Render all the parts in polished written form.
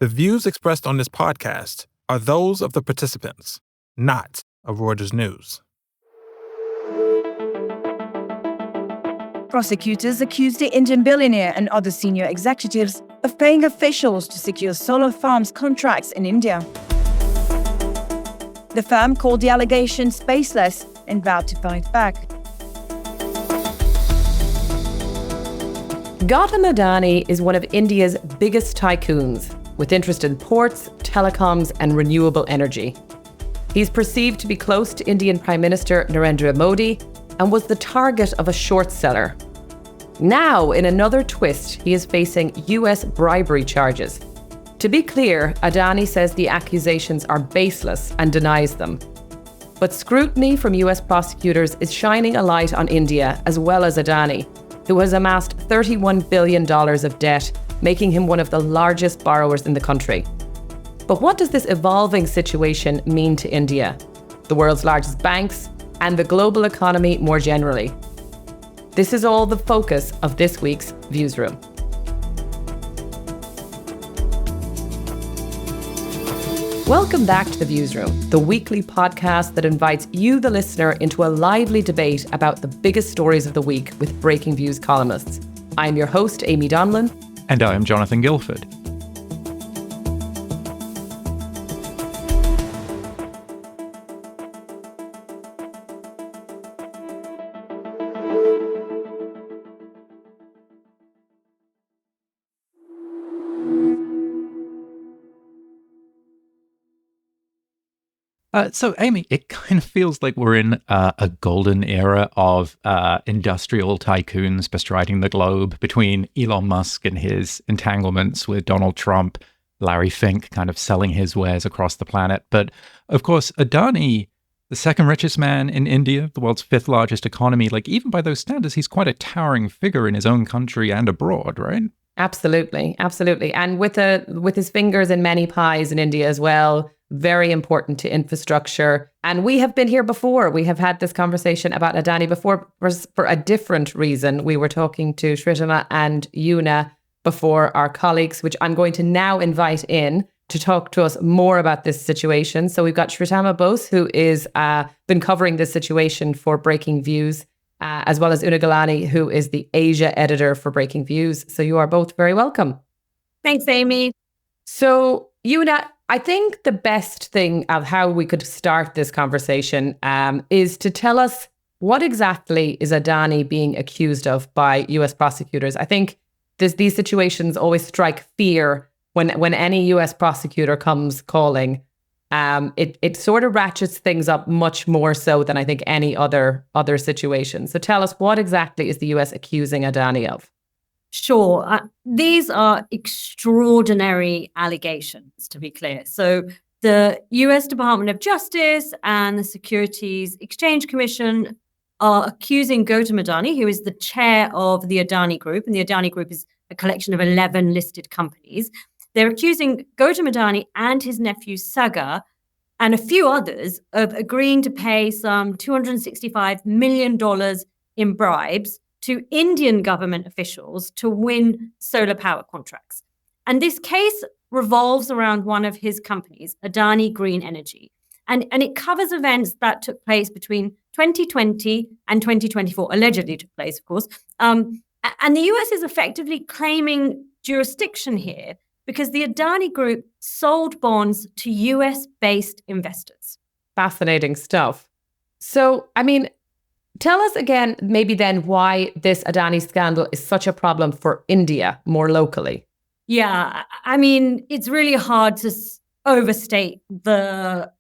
The views expressed on this podcast are those of the participants, not of Reuters News. Prosecutors accused the Indian billionaire and other senior executives of paying officials to secure solar farms contracts in India. The firm called the allegations baseless and vowed to fight back. Gautam Adani is one of India's biggest tycoons, with interest in ports, telecoms, and renewable energy. He's perceived to be close to Indian Prime Minister Narendra Modi and was the target of a short seller. Now, in another twist, he is facing US bribery charges. To be clear, Adani says the accusations are baseless and denies them. But scrutiny from US prosecutors is shining a light on India as well as Adani, who has amassed $31 billion of debt, making him one of the largest borrowers in the country. But what does this evolving situation mean to India, the world's largest banks, and the global economy more generally? This is all the focus of this week's Viewsroom. Welcome back to the Viewsroom, the weekly podcast that invites you, the listener, into a lively debate about the biggest stories of the week with Breakingviews columnists. I'm your host, Amy Donlan. And I am Jonathan Guilford. So, Amy, it kind of feels like we're in a golden era of industrial tycoons bestriding the globe, between Elon Musk and his entanglements with Donald Trump, Larry Fink kind of selling his wares across the planet. But, of course, Adani, the second richest man in India, the world's fifth largest economy, like even by those standards, he's quite a towering figure in his own country and abroad, right? Absolutely, absolutely. And with his fingers in many pies in India as well, very important to infrastructure. And we have been here before. We have had this conversation about Adani before for a different reason. We were talking to Shritama and Yuna before, our colleagues, which I'm going to now invite in to talk to us more about this situation. So we've got Shritama Bose, who is been covering this situation for Breakingviews, as well as Una Galani, who is the Asia editor for Breakingviews. So you are both very welcome. Thanks, Amy. So Una, I think the best thing of how we could start this conversation is to tell us what exactly is Adani being accused of by US prosecutors. I think these situations always strike fear when any US prosecutor comes calling. It sort of ratchets things up much more so than I think any other situation. So tell us, what exactly is the US accusing Adani of? Sure. These are extraordinary allegations, to be clear. So the US Department of Justice and the Securities Exchange Commission are accusing Gautam Adani, who is the chair of the Adani Group, and the Adani Group is a collection of 11 listed companies. They're accusing Gautam Adani and his nephew Sagar and a few others of agreeing to pay some $265 million in bribes to Indian government officials to win solar power contracts. And this case revolves around one of his companies, Adani Green Energy. And it covers events that took place between 2020 and 2024, allegedly took place, of course. And the US is effectively claiming jurisdiction here because the Adani Group sold bonds to US-based investors. Fascinating stuff. So, I mean, tell us again, maybe then, why this Adani scandal is such a problem for India more locally. Yeah, I mean, it's really hard to overstate the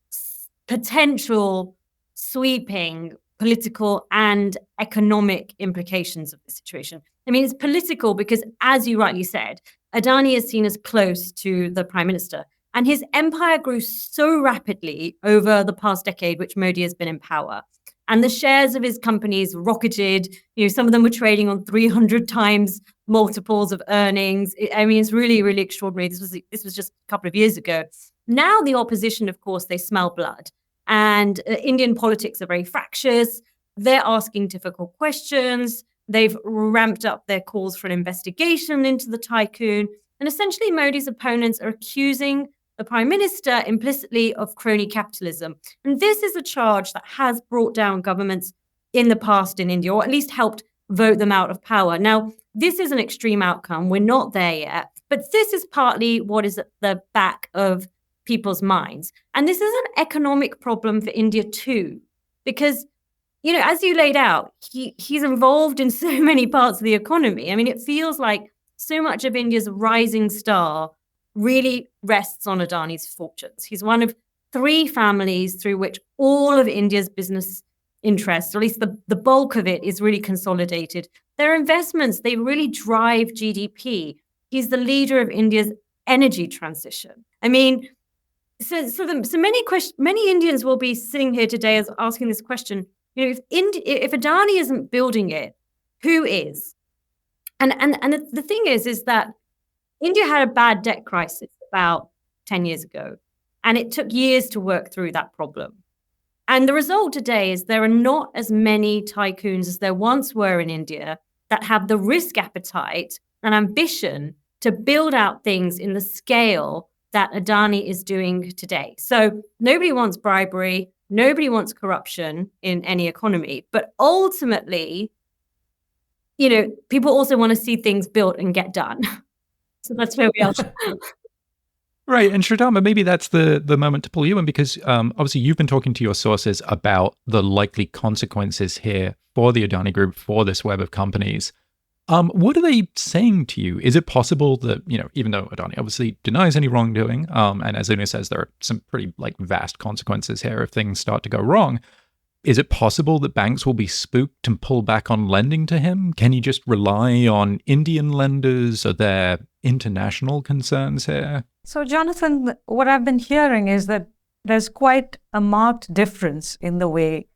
potential sweeping political and economic implications of the situation. I mean, it's political because, as you rightly said, Adani is seen as close to the prime minister, and his empire grew so rapidly over the past decade, which Modi has been in power. And the shares of his companies rocketed. Some of them were trading on 300 times multiples of earnings. I mean, it's really, really extraordinary. This was just a couple of years ago. Now the opposition, of course, they smell blood. And Indian politics are very fractious. They're asking difficult questions. They've ramped up their calls for an investigation into the tycoon. And essentially, Modi's opponents are accusing the prime minister implicitly of crony capitalism. And this is a charge that has brought down governments in the past in India, or at least helped vote them out of power. Now, this is an extreme outcome. We're not there yet. But this is partly what is at the back of people's minds. And this is an economic problem for India too, because, as you laid out, he's involved in so many parts of the economy. I mean, it feels like so much of India's rising star really rests on Adani's fortunes. He's one of 3 families through which all of India's business interests, or at least the bulk of it, is really consolidated. Their investments, they really drive GDP. He's the leader of India's energy transition. I mean, so many Indians will be sitting here today as asking this question, if Adani isn't building it, who is? And the thing is that India had a bad debt crisis about 10 years ago, and it took years to work through that problem. And the result today is there are not as many tycoons as there once were in India that have the risk appetite and ambition to build out things in the scale that Adani is doing today. So nobody wants bribery, nobody wants corruption in any economy, but ultimately, people also want to see things built and get done. So that's where we are. Right. And Shridharma, maybe that's the moment to pull you in, because obviously you've been talking to your sources about the likely consequences here for the Adani Group, for this web of companies. What are they saying to you? Is it possible that, even though Adani obviously denies any wrongdoing, and as Una says, there are some pretty vast consequences here if things start to go wrong, is it possible that banks will be spooked and pull back on lending to him? Can he just rely on Indian lenders? Are there international concerns here? So, Jonathan, what I've been hearing is that there's quite a marked difference in the way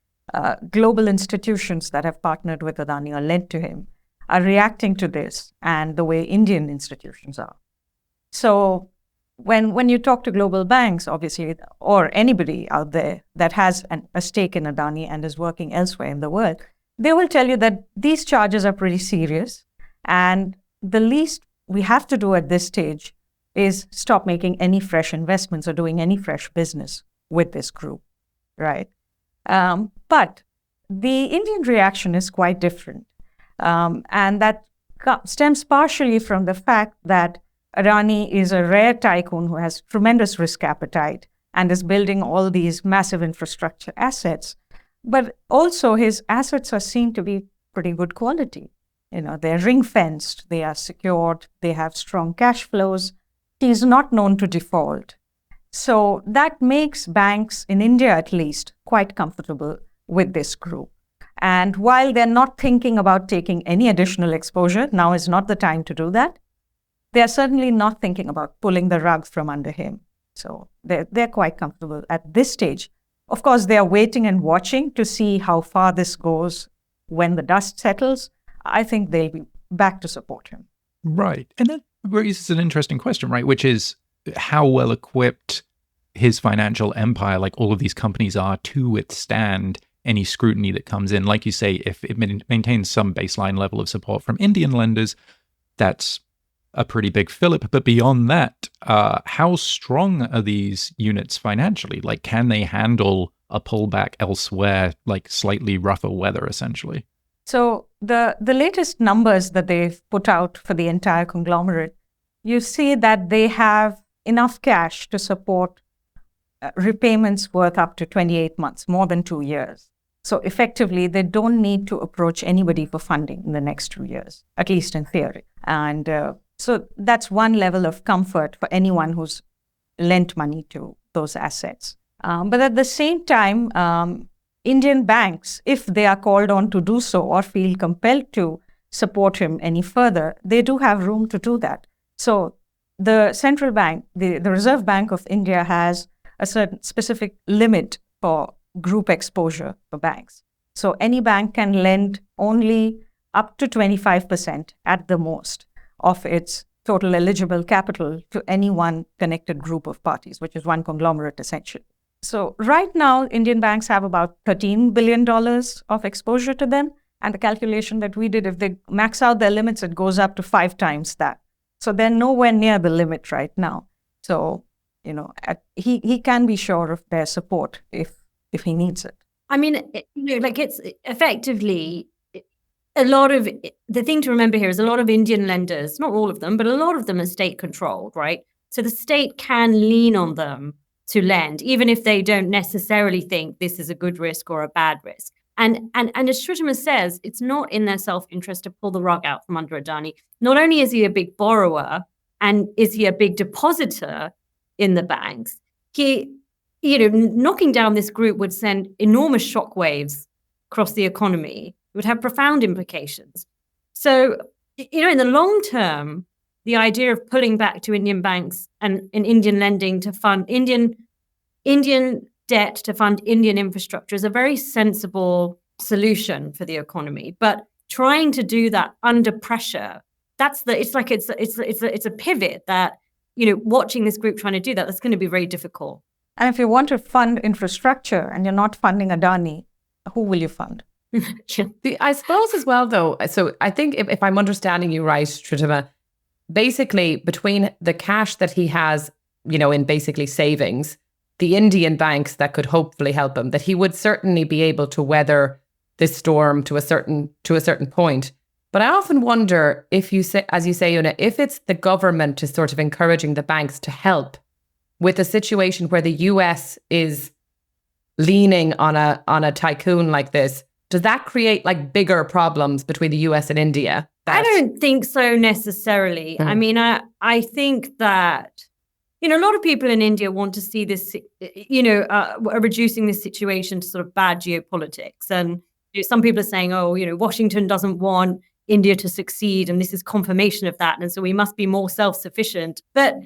global institutions that have partnered with Adani or lent to him are reacting to this and the way Indian institutions are. So when you talk to global banks, obviously, or anybody out there that has a stake in Adani and is working elsewhere in the world, they will tell you that these charges are pretty serious. And the least we have to do at this stage is stop making any fresh investments or doing any fresh business with this group, right? But the Indian reaction is quite different. And that stems partially from the fact that Adani is a rare tycoon who has tremendous risk appetite and is building all these massive infrastructure assets. But also his assets are seen to be pretty good quality. They're ring-fenced, they are secured, they have strong cash flows. He's not known to default. So that makes banks, in India at least, quite comfortable with this group. And while they're not thinking about taking any additional exposure, now is not the time to do that. They're certainly not thinking about pulling the rug from under him. So they're quite comfortable at this stage. Of course, they are waiting and watching to see how far this goes when the dust settles. I think they'll be back to support him. Right. And that raises an interesting question, right? Which is how well equipped his financial empire, like all of these companies, are to withstand any scrutiny that comes in. Like you say, if it maintains some baseline level of support from Indian lenders, that's a pretty big fillip. But beyond that, how strong are these units financially? Can they handle a pullback elsewhere, slightly rougher weather, essentially? So the latest numbers that they've put out for the entire conglomerate, you see that they have enough cash to support repayments worth up to 28 months, more than 2 years. So effectively, they don't need to approach anybody for funding in the next 2 years, at least in theory. And so that's one level of comfort for anyone who's lent money to those assets. But at the same time, Indian banks, if they are called on to do so or feel compelled to support him any further, they do have room to do that. So the central bank, the Reserve Bank of India, has a certain specific limit for group exposure for banks. So any bank can lend only up to 25% at the most of its total eligible capital to any one connected group of parties, which is one conglomerate essentially. So right now, Indian banks have about $13 billion of exposure to them. And the calculation that we did, if they max out their limits, it goes up to 5 times that. So they're nowhere near the limit right now. So, he can be sure of their support if he needs it. I mean, it's effectively a lot of the thing to remember here is a lot of Indian lenders, not all of them, but a lot of them are state controlled, right? So the state can lean on them to lend, even if they don't necessarily think this is a good risk or a bad risk. And as Shrutama says, it's not in their self-interest to pull the rug out from under Adani. Not only is he a big borrower and is he a big depositor in the banks, knocking down this group would send enormous shockwaves across the economy. It would have profound implications. So, in the long term, the idea of pulling back to Indian banks and Indian lending to fund Indian debt to fund Indian infrastructure is a very sensible solution for the economy. But trying to do that under pressure, it's a pivot that, watching this group trying to do that's going to be very difficult. And if you want to fund infrastructure and you're not funding Adani, who will you fund? I suppose as well, though, so I think if I'm understanding you right, Shrutama, basically between the cash that he has, in basically savings, the Indian banks that could hopefully help him, that he would certainly be able to weather this storm to a certain point. But I often wonder if you say, as you say, Una, if it's the government is sort of encouraging the banks to help with a situation where the US is leaning on a tycoon like this, does that create like bigger problems between the US and India? I don't think so necessarily. I mean, I think that, a lot of people in India want to see this, reducing this situation to sort of bad geopolitics. And some people are saying, Washington doesn't want India to succeed, and this is confirmation of that. And so we must be more self-sufficient. But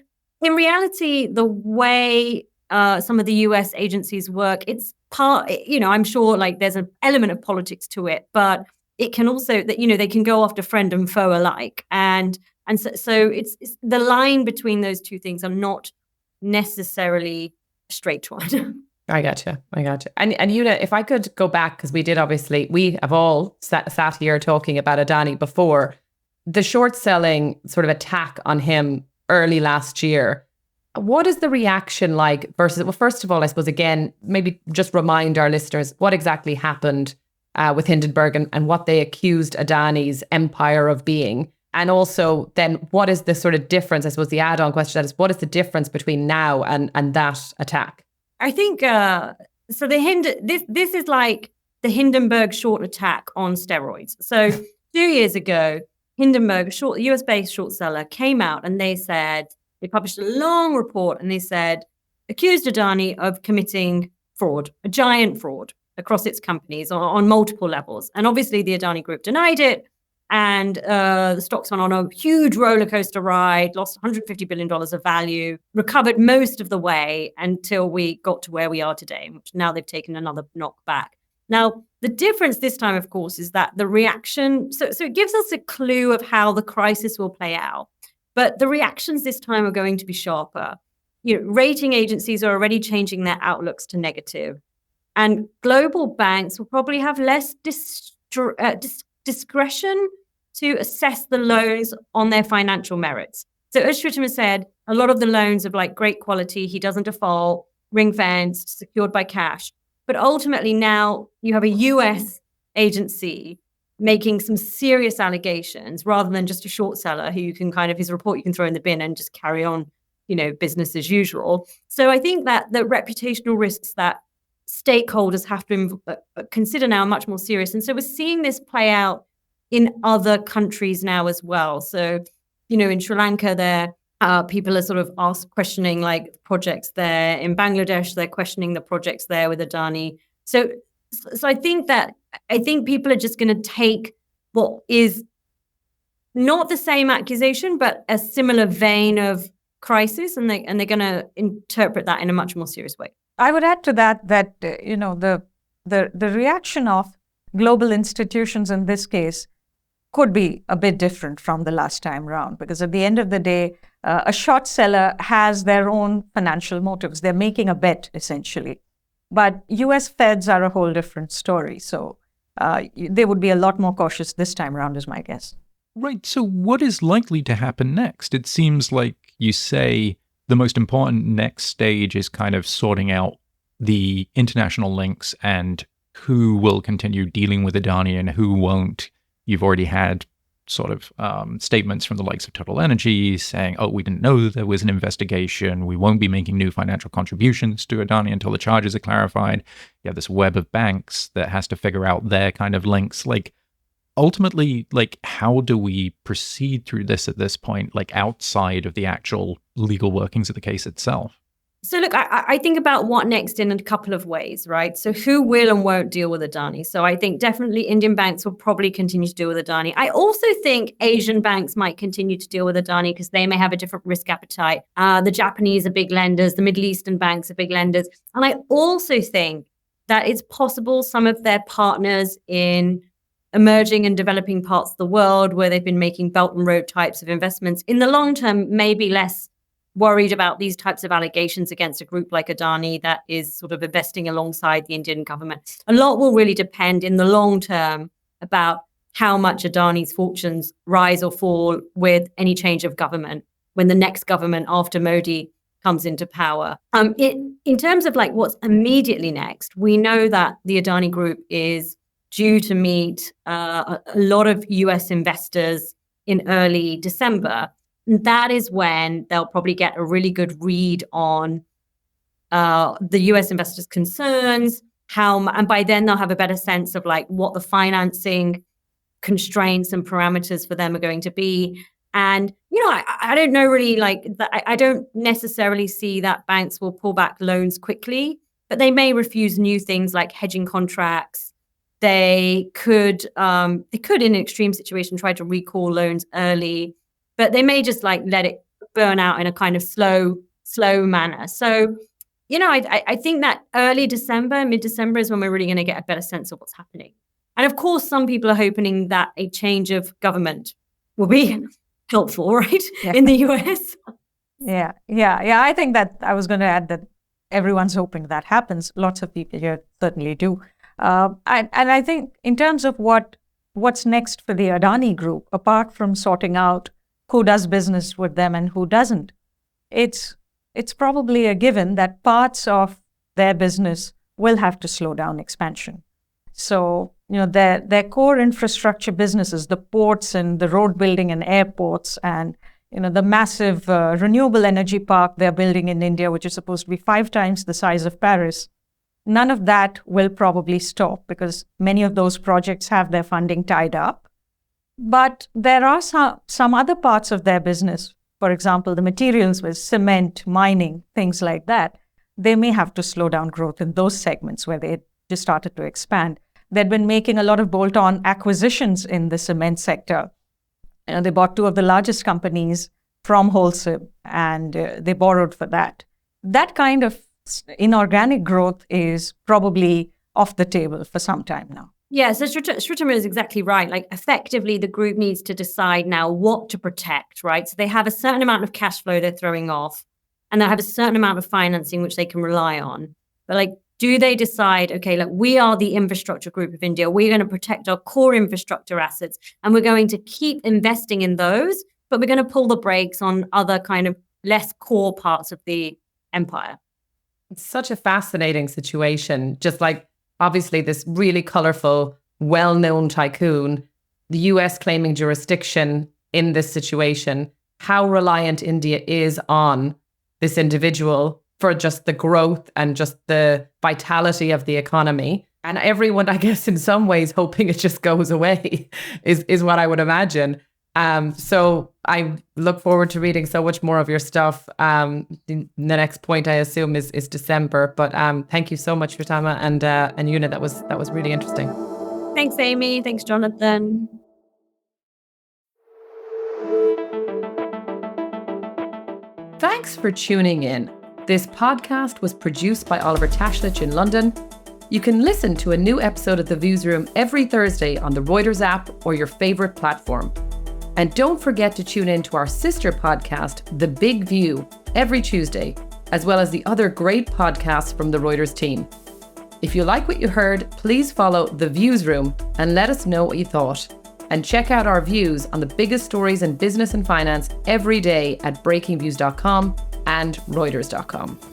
in reality, the way some of the US agencies work, it's part, I'm sure like there's an element of politics to it, but it can also that, they can go after friend and foe alike. And so it's the line between those two things are not necessarily a straight one. I gotcha. And Una, if I could go back, because we have all sat here talking about Adani before, the short selling sort of attack on him early last year. What is the reaction like versus, well, first of all, I suppose, again, maybe just remind our listeners what exactly happened with Hindenburg and what they accused Adani's empire of being. And also then what is the sort of difference, I suppose the add-on question that is, what is the difference between now and that attack? I think, so this is like the Hindenburg short attack on steroids. So 2 years ago, Hindenburg, US-based short seller, came out and they published a long report and they said, accused Adani of committing fraud, a giant fraud across its companies on multiple levels. And obviously the Adani group denied it. And the stocks went on a huge roller coaster ride, lost $150 billion of value, recovered most of the way until we got to where we are today, which now they've taken another knock back. Now, the difference this time, of course, is that the reaction, so it gives us a clue of how the crisis will play out. But the reactions this time are going to be sharper. Rating agencies are already changing their outlooks to negative. And global banks will probably have less discretion to assess the loans on their financial merits. So as Shrutama said, a lot of the loans are like great quality, he doesn't default, ring-fenced, secured by cash. But ultimately now you have a US agency making some serious allegations rather than just a short seller who you can his report you can throw in the bin and just carry on, business as usual. So I think that the reputational risks that stakeholders have to consider now are much more serious. And so we're seeing this play out in other countries now as well. So, in Sri Lanka, there people are sort of questioning like projects there. In Bangladesh, they're questioning the projects there with Adani. So I think people are just going to take what is not the same accusation, but a similar vein of crisis, and they're going to interpret that in a much more serious way. I would add to that the reaction of global institutions in this case could be a bit different from the last time round, because at the end of the day, a short seller has their own financial motives. They're making a bet, essentially. But US Feds are a whole different story. So they would be a lot more cautious this time around, is my guess. Right. So what is likely to happen next? It seems like you say the most important next stage is kind of sorting out the international links and who will continue dealing with Adani and who won't. You've already had sort of statements from the likes of Total Energy saying, oh, we didn't know there was an investigation. We won't be making new financial contributions to Adani until the charges are clarified. You have this web of banks that has to figure out their kind of links. Like, ultimately, like, how do we proceed through this at this point, like outside of the actual legal workings of the case itself? So look, I think about what next in a couple of ways, right? So who will and won't deal with Adani? So I think definitely Indian banks will probably continue to deal with Adani. I also think Asian banks might continue to deal with Adani because they may have a different risk appetite. The Japanese are big lenders, the Middle Eastern banks are big lenders. And I also think that it's possible some of their partners in emerging and developing parts of the world where they've been making Belt and Road types of investments in the long term may be less worried about these types of allegations against a group like Adani that is sort of investing alongside the Indian government. A lot will really depend in the long term about how much Adani's fortunes rise or fall with any change of government when the next government after Modi comes into power. In terms of like what's immediately next, we know that the Adani Group is due to meet a lot of US investors in early December. That is when they'll probably get a really good read on the US investors' concerns, and by then they'll have a better sense of like what the financing constraints and parameters for them are going to be. And, you know, I don't know really like that. I don't necessarily see that banks will pull back loans quickly, but they may refuse new things like hedging contracts. They could in an extreme situation, try to recall loans early. But they may just like let it burn out in a kind of slow manner. So, you know, I think that early December, mid-December is when we're really going to get a better sense of what's happening. And of course, some people are hoping that a change of government will be helpful, right, in the US. Yeah. I think that I was going to add that everyone's hoping that happens. Lots of people here certainly do. And I think in terms of what's next for the Adani Group, apart from sorting out who does business with them and who doesn't, it's probably a given that parts of their business will have to slow down expansion. So, you know, their core infrastructure businesses, the ports and the road building and airports and, you know, the massive renewable energy park they're building in India, which is supposed to be 5 times the size of Paris, none of that will probably stop because many of those projects have their funding tied up. But there are some other parts of their business, for example, the materials with cement, mining, things like that, they may have to slow down growth in those segments where they just started to expand. They'd been making a lot of bolt-on acquisitions in the cement sector. You know, they bought 2 of the largest companies from Holcim and they borrowed for that. That kind of inorganic growth is probably off the table for some time now. Yeah, so Shrutama is exactly right. Like, effectively, the group needs to decide now what to protect, right? So they have a certain amount of cash flow they're throwing off, and they have a certain amount of financing which they can rely on. But like, do they decide, okay, look, we are the infrastructure group of India. We're going to protect our core infrastructure assets, and we're going to keep investing in those, but we're going to pull the brakes on other kind of less core parts of the empire. It's such a fascinating situation, just like, obviously, this really colorful, well-known tycoon, the US claiming jurisdiction in this situation, how reliant India is on this individual for just the growth and just the vitality of the economy. And everyone, I guess, in some ways, hoping it just goes away is what I would imagine. So I look forward to reading so much more of your stuff. The next point, I assume, is December. But thank you so much, Shrutama and Una. That was really interesting. Thanks, Amy. Thanks, Jonathan. Thanks for tuning in. This podcast was produced by Oliver Tashlich in London. You can listen to a new episode of The Viewsroom every Thursday on the Reuters app or your favorite platform. And don't forget to tune in to our sister podcast, The Big View, every Tuesday, as well as the other great podcasts from the Reuters team. If you like what you heard, please follow The Viewsroom and let us know what you thought. And check out our views on the biggest stories in business and finance every day at breakingviews.com and Reuters.com.